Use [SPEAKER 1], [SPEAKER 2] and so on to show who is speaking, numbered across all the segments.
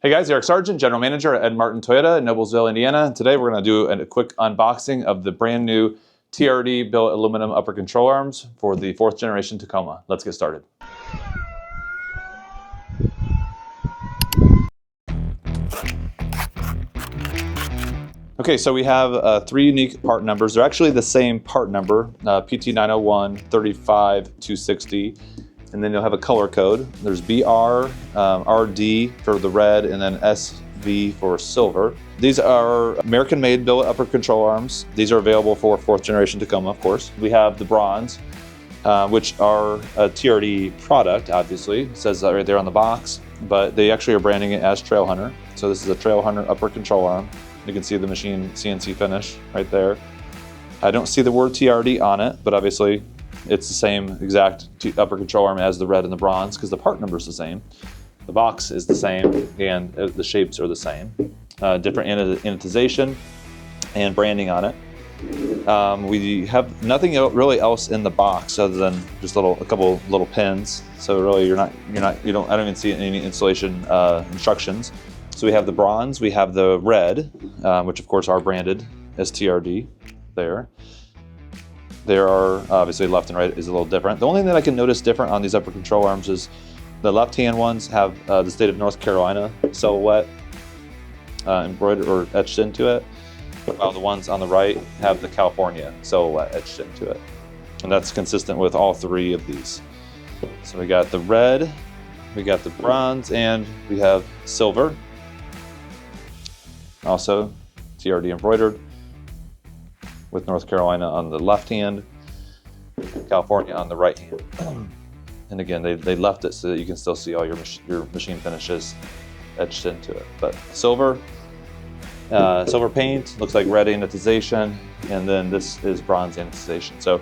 [SPEAKER 1] Hey guys, Eric Sargent, General Manager at Ed Martin Toyota in Noblesville, Indiana. Today we're going to do a quick unboxing of the brand new TRD billet aluminum upper control arms for the 4th generation Tacoma. Let's get started. Okay, so we have 3 unique part numbers. They're actually the same part number, PT901 35260. And then you'll have a color code. There's BR, RD for the red, and then SV for silver. These are American-made billet upper control arms. These are available for 4th generation Tacoma, of course. We have the bronze, which are a TRD product, obviously. It says that right there on the box, but they actually are branding it as Trail Hunter. So this is a Trail Hunter upper control arm. You can see the machine CNC finish right there. I don't see the word TRD on it, but obviously it's the same exact upper control arm as the red and the bronze because the part number is the same. The box is the same and the shapes are the same. Different anodization and branding on it. We have nothing really else in the box other than just a couple little pins. So really I don't even see any installation instructions. So we have the bronze, we have the red, which of course are branded as TRD there. There are obviously left and right is a little different. The only thing that I can notice different on these upper control arms is the left-hand ones have the state of North Carolina silhouette embroidered or etched into it, while the ones on the right have the California silhouette etched into it. And that's consistent with all 3 of these. So we got the red, we got the bronze, and we have silver. Also TRD embroidered, with North Carolina on the left hand, California on the right hand. And again, they left it so that you can still see all your machine finishes etched into it. But silver paint, looks like red anodization, and then this is bronze anodization. So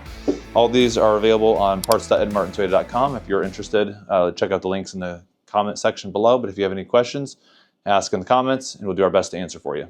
[SPEAKER 1] all these are available on parts.edmartintoyota.com. If you're interested, check out the links in the comment section below. But if you have any questions, ask in the comments and we'll do our best to answer for you.